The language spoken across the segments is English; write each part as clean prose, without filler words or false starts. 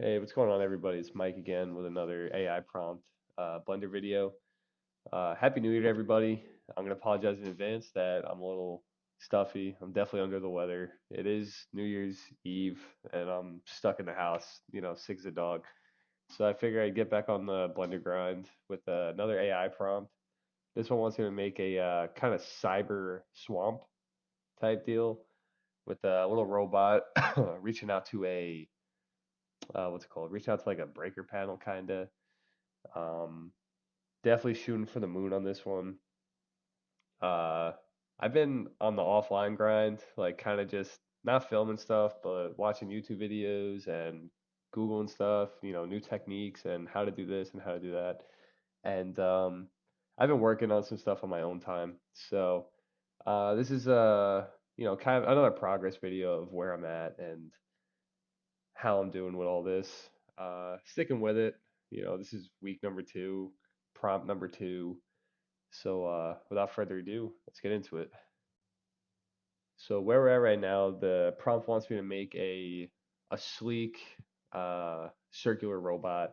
Hey, what's going on, everybody? It's Mike again with another AI prompt Blender video. Happy New Year to everybody. I'm gonna apologize in advance that I'm a little stuffy. I'm definitely under the weather. It is New Year's Eve, and I'm stuck in the house, sick as a dog. So I figure I'd get back on the Blender grind with another AI prompt. This one wants me to make a kind of cyber swamp type deal with a little robot reaching out to a what's it called? Reaching out to like a breaker panel kind of. Um, Definitely shooting for the moon on this one. Uh, I've been on the offline grind, like kind of just not filming stuff, but watching YouTube videos and Googling stuff, new techniques and how to do this and how to do that. And I've been working on some stuff on my own time. So this is kind of another progress video of where I'm at and how I'm doing with all this. Sticking with it. This is week number two, prompt number two. So without further ado, let's get into it. So where we're at right now, the prompt wants me to make a sleek circular robot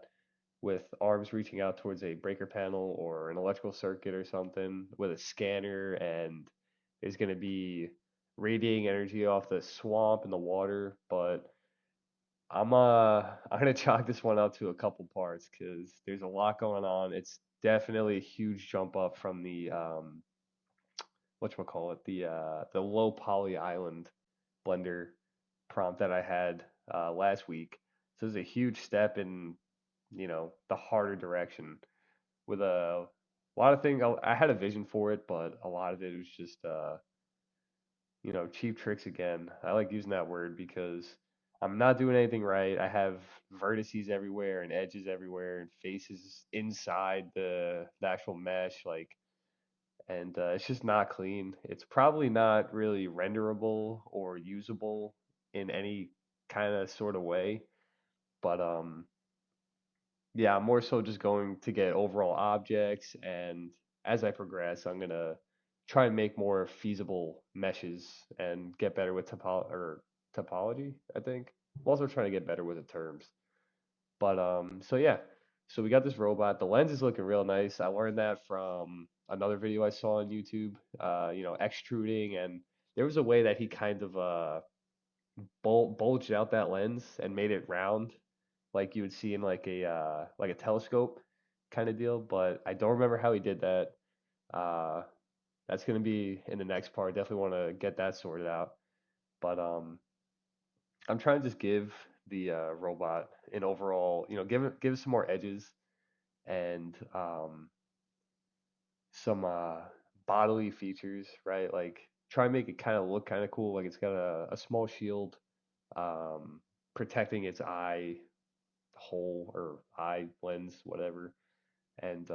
with arms reaching out towards a breaker panel or an electrical circuit or something with a scanner, and there's going to be radiating energy off the swamp and the water, but I'm gonna chalk this one out to a couple parts because there's a lot going on. It's definitely a huge jump up from the whatchamacallit, the low poly island blender prompt that I had last week. So it's a huge step in, the harder direction with a lot of things. I had a vision for it, but a lot of it was just cheap tricks again. I like using that word because I'm not doing anything right. I have vertices everywhere and edges everywhere and faces inside the actual mesh, like, and it's just not clean. It's probably not really renderable or usable in any kind of sort of way. But yeah, I'm more so just going to get overall objects, and as I progress, I'm gonna try and make more feasible meshes and get better with topology, I think. I'm also trying to get better with the terms. But so yeah, so we got this robot. The lens is looking real nice. I learned that from another video I saw on YouTube. Extruding, and there was a way that he kind of bulged out that lens and made it round, like you would see in like a telescope kind of deal. But I don't remember how he did that. Uh, that's gonna be in the next part. Definitely want to get that sorted out. But I'm trying to just give the robot an overall, give it some more edges and some bodily features, right? Like try and make it kind of look kind of cool. Like it's got a small shield um, protecting its eye hole or eye lens, whatever. And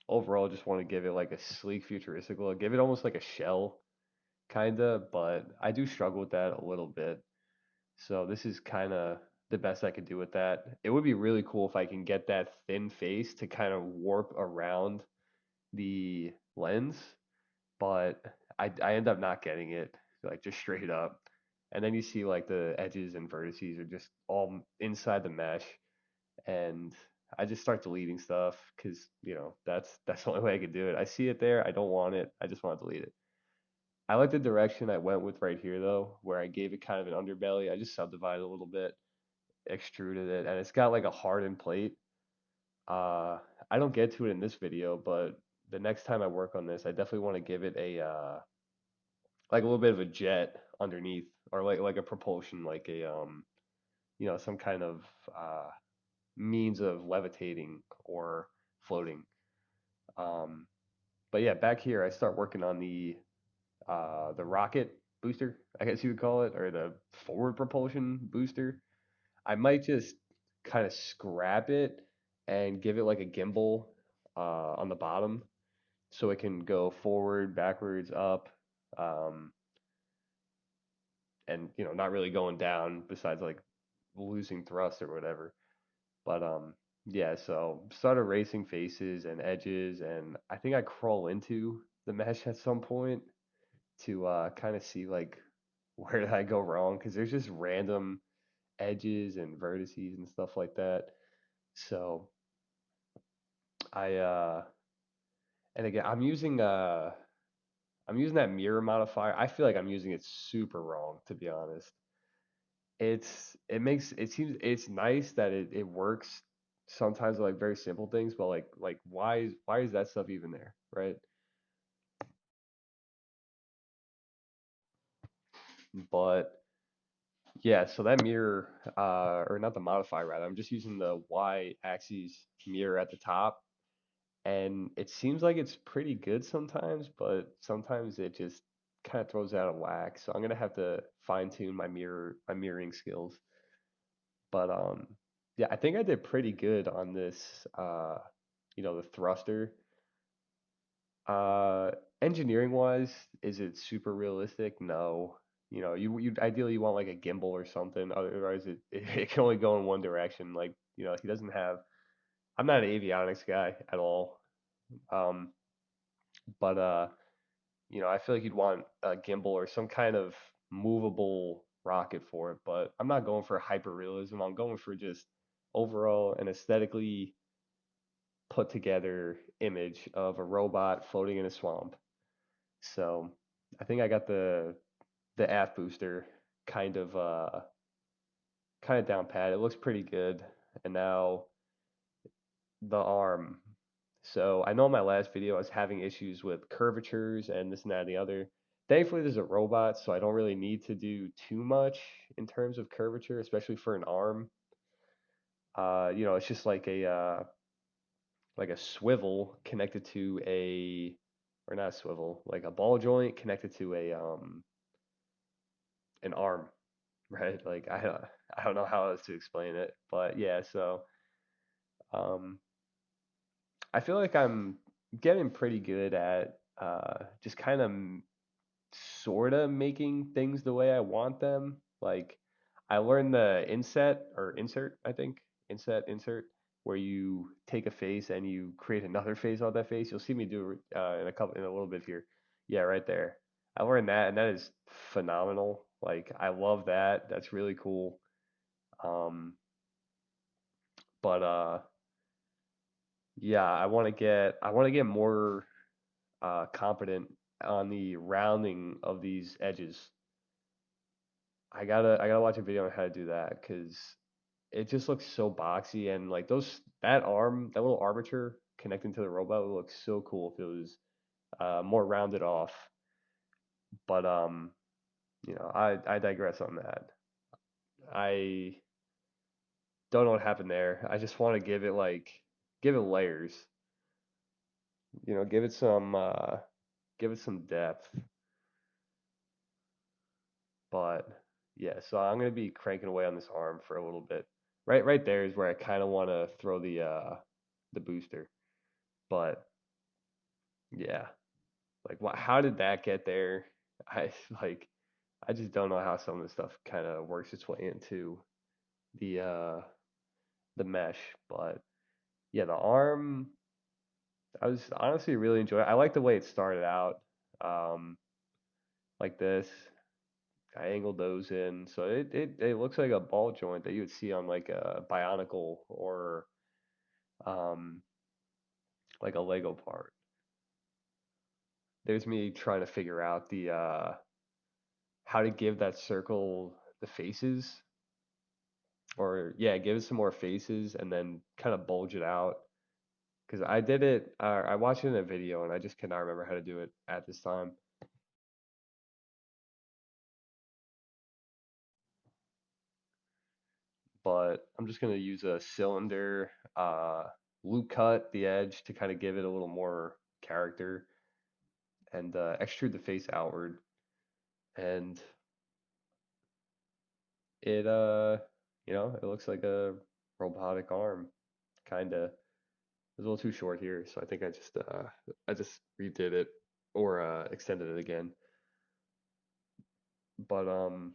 overall, just want to give it like a sleek, futuristic look. Give it almost like a shell, kinda. But I do struggle with that a little bit. So this is kind of the best I could do with that. It would be really cool if I can get that thin face to kind of warp around the lens, but I end up not getting it, like just straight up. And then you see like the edges and vertices are just all inside the mesh, and I just start deleting stuff because that's the only way I could do it. I see it there, I don't want it, I just want to delete it. I like the direction I went with right here though, where I gave it kind of an underbelly. I just subdivided a little bit, extruded it, and it's got like a hardened plate. Uh, I don't get to it in this video, but the next time I work on this, I definitely want to give it a like a little bit of a jet underneath, or like a propulsion, like a some kind of uh means of levitating or floating. Um, but yeah, back here I start working on the rocket booster, I guess you would call it, or the forward propulsion booster. I might just kind of scrap it and give it like a gimbal on the bottom so it can go forward, backwards, up, um, and not really going down besides like losing thrust or whatever. But yeah, so start erasing faces and edges, and I think I crawl into the mesh at some point to kind of see like where did I go wrong, because there's just random edges and vertices and stuff like that. So I and again I'm using that mirror modifier. I feel like I'm using it super wrong, to be honest. It makes it seems it's nice that it works sometimes with like very simple things, but like why is that stuff even there, right? But yeah, so that mirror or not the modifier rather, I'm just using the Y axis mirror at the top, and it seems like it's pretty good sometimes, but sometimes it just kind of throws out of whack. So I'm gonna have to fine tune my mirroring skills. But yeah, I think I did pretty good on this the thruster. Uh Engineering wise, is it super realistic? No. You ideally you want like a gimbal or something, otherwise it can only go in one direction. Like, he doesn't have I'm not an avionics guy at all. Um but I feel like you'd want a gimbal or some kind of movable rocket for it, but I'm not going for hyper realism. I'm going for just overall an aesthetically put together image of a robot floating in a swamp. So I think I got the aft booster kind of uh kind of down pat. It looks pretty good. And now the arm. So I know in my last video I was having issues with curvatures and this and that and the other. Thankfully there's a robot, so I don't really need to do too much in terms of curvature, especially for an arm. It's just like a swivel connected to a or not a swivel, like a ball joint connected to a an arm, right? Like I don't know how else to explain it, but yeah, so um I feel like I'm getting pretty good at just kind of sort of making things the way I want them. Like I learned the inset or insert, I think, insert, where you take a face and you create another face on that face. You'll see me do it in a little bit here. Yeah, right there. I learned that, and that is phenomenal. Like I love that. That's really cool. Um, but yeah, I want to get more competent on the rounding of these edges. I gotta watch a video on how to do that because it just looks so boxy and like that little armature connecting to the robot would look so cool if it was more rounded off. But I digress on that. I don't know what happened there. I just want to give it layers. Give it some depth. But yeah, so I'm gonna be cranking away on this arm for a little bit. Right there is where I kind of want to throw the booster. But yeah, like how did that get there? I like I just don't know how some of this stuff kind of works its way into the uh the mesh. But yeah, the arm I was honestly really enjoying. I like the way it started out, um, like this. I angled those in, so it looks like a ball joint that you would see on like a Bionicle or um like a Lego part. There's me trying to figure out the how to give that circle the faces, or yeah, give it some more faces and then kind of bulge it out. Because I did it, I watched it in a video and I just cannot remember how to do it at this time. But I'm just gonna use a cylinder, loop cut the edge to kind of give it a little more character and extrude the face outward. And it it looks like a robotic arm, kind of. It was a little too short here, so I just redid it or extended it again. But oh,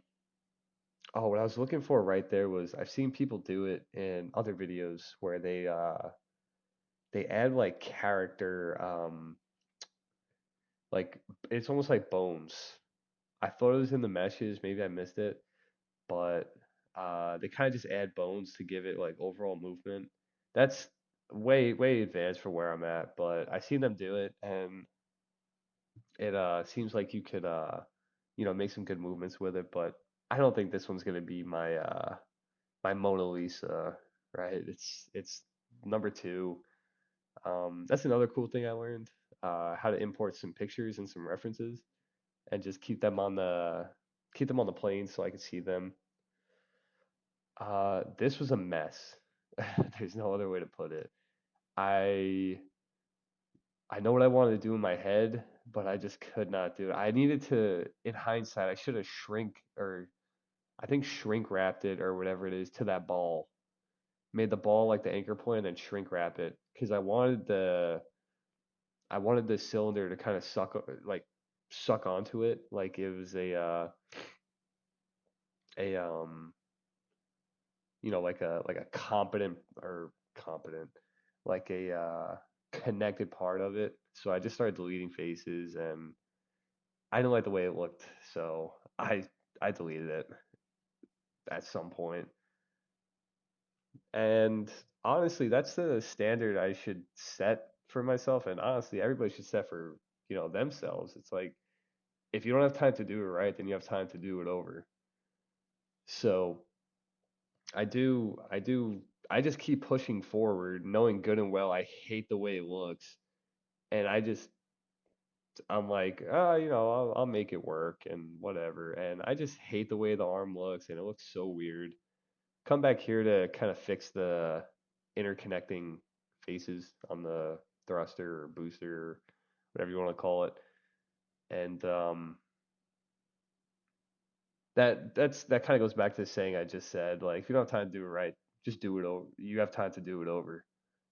what I was looking for right there was I've seen people do it in other videos where they add like character like it's almost like bones. I thought it was in the meshes, maybe I missed it, but They kind of just add bones to give it like overall movement. That's way advanced for where I'm at, but I seen them do it, and it seems like you could make some good movements with it. But I don't think this one's gonna be my Mona Lisa, right? It's number two. That's another cool thing I learned, how to import some pictures and some references and just keep them on the plane so I could see them. This was a mess. There's no other way to put it. I I know what I wanted to do in my head, but I just could not do it. I needed to, in hindsight, I should have I think shrink wrapped it or whatever it is to that ball. Made the ball like the anchor point and then shrink wrap it because I wanted the cylinder to kind of suck onto it like it was a like a competent like a connected part of it. So I just started deleting faces and I didn't like the way it looked, so I deleted it at some point. And honestly, that's the standard I should set for myself, and honestly, everybody should set for, themselves. It's like if you don't have time to do it right, then you have time to do it over. So I just keep pushing forward, knowing good and well I hate the way it looks, and I'm like, oh, I'll make it work and whatever. And I just hate the way the arm looks, and it looks so weird. Come back here to kind of fix the interconnecting faces on the thruster or booster or whatever you want to call it. And that kind of goes back to the saying I just said, like if you don't have time to do it right, just do it over. You have time to do it over.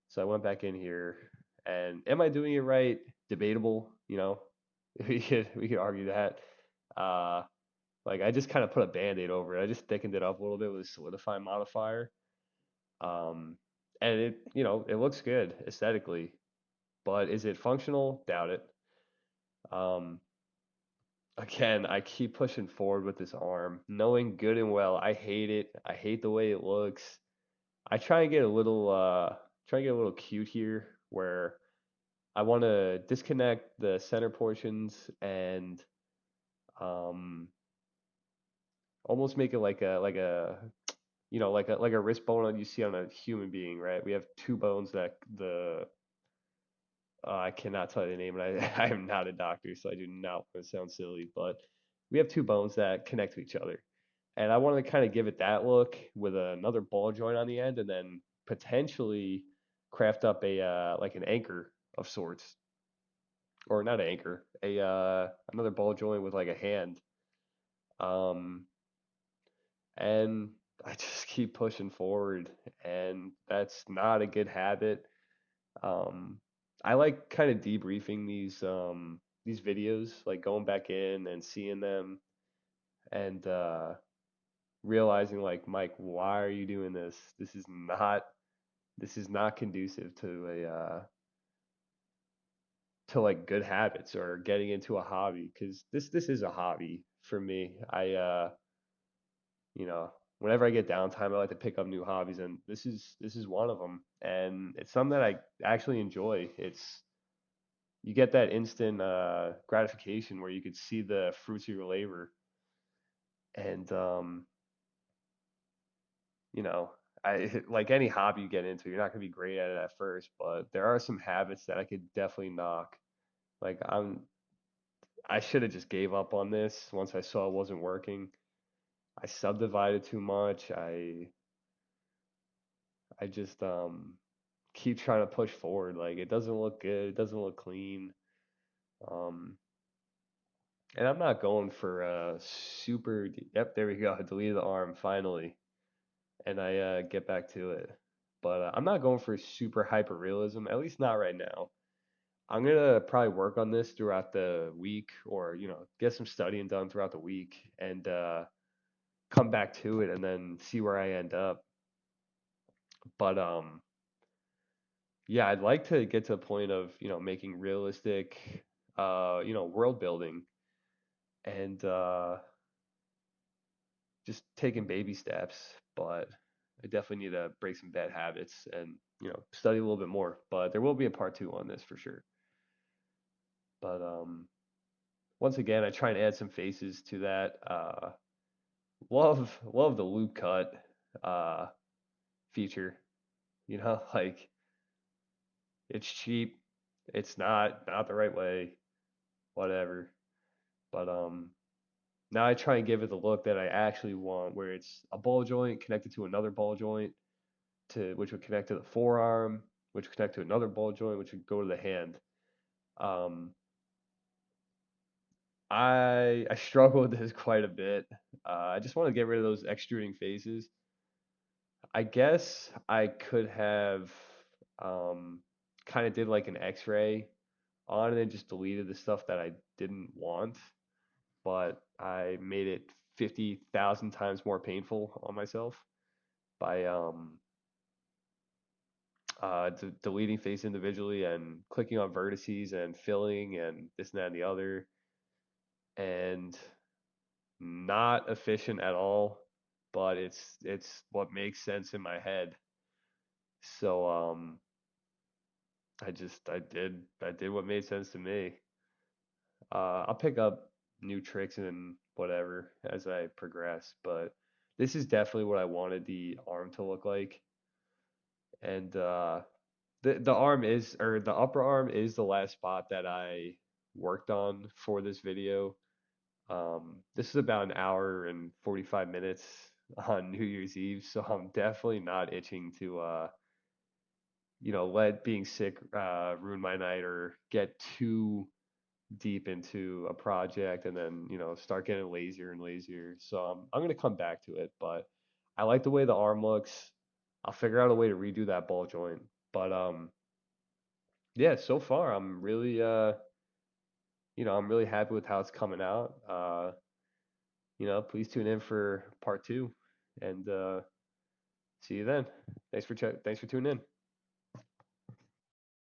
So I went back in here, and am I doing it right? Debatable, we could argue that. Uh, like I just kind of put a band-aid over it. I just thickened it up a little bit with a solidify modifier. Um, and it looks good aesthetically, but is it functional? Doubt it. Um, again, I keep pushing forward with this arm, knowing good and well I hate it. I hate the way it looks. I try and get a little cute here where I want to disconnect the center portions and um almost make it like a wrist bone you see on a human being, right? We have two bones that I cannot tell you the name, and I I am not a doctor, so I do not want to sound silly, but we have two bones that connect to each other. And I wanted to kind of give it that look with another ball joint on the end, and then potentially craft up a like an anchor of sorts, or not an anchor, a another ball joint with like a hand. Um, and I just keep pushing forward, and that's not a good habit. Um, I like kind of debriefing these videos, like going back in and seeing them and realizing like, Mike, why are you doing this? This is not conducive to like good habits or getting into a hobby because this is a hobby for me. You know, whenever I get downtime, I like to pick up new hobbies, and this is one of them. And it's something that I actually enjoy. It's You get that instant gratification where you could see the fruits of your labor, and you know, I like any hobby you get into, you're not gonna be great at it at first, but there are some habits that I could definitely knock. Like I should have just gave up on this once I saw it wasn't working. I subdivided too much. I just keep trying to push forward. Like it doesn't look good. It doesn't look clean. Um, and I'm not going for super. Yep, there we go. I deleted the arm finally, and I get back to it. But I'm not going for super hyper realism. At least not right now. I'm gonna probably work on this throughout the week, or get some studying done throughout the week, and come back to it, and then see where I end up. But yeah, I'd like to get to a point of, making realistic, world building and just taking baby steps, but I definitely need to break some bad habits and, study a little bit more. But there will be a part two on this for sure. But once again, I try and add some faces to that. Love the loop cut uh, feature. Like it's cheap. It's not the right way, whatever. But now I try and give it the look that I actually want, where it's a ball joint connected to another ball joint, to which would connect to the forearm, which would connect to another ball joint, which would go to the hand. Um, I struggle with this quite a bit. I just want to get rid of those extruding faces. I guess I could have um, kind of did like an X-ray on it and just deleted the stuff that I didn't want, but I made it 50,000 times more painful on myself by deleting face individually and clicking on vertices and filling and this and that and the other, and not efficient at all, but it's what makes sense in my head. So I did what made sense to me. I'll pick up new tricks and whatever as I progress, but this is definitely what I wanted the arm to look like. And the arm is, or the upper arm is the last spot that I worked on for this video. This is about an hour and 45 minutes on New Year's Eve, so I'm definitely not itching to let being sick ruin my night or get too deep into a project and then, start getting lazier and lazier. So I'm gonna come back to it, but I like the way the arm looks. I'll figure out a way to redo that ball joint. But yeah, so far I'm really happy with how it's coming out. Please tune in for part two and see you then. Thanks for tuning in.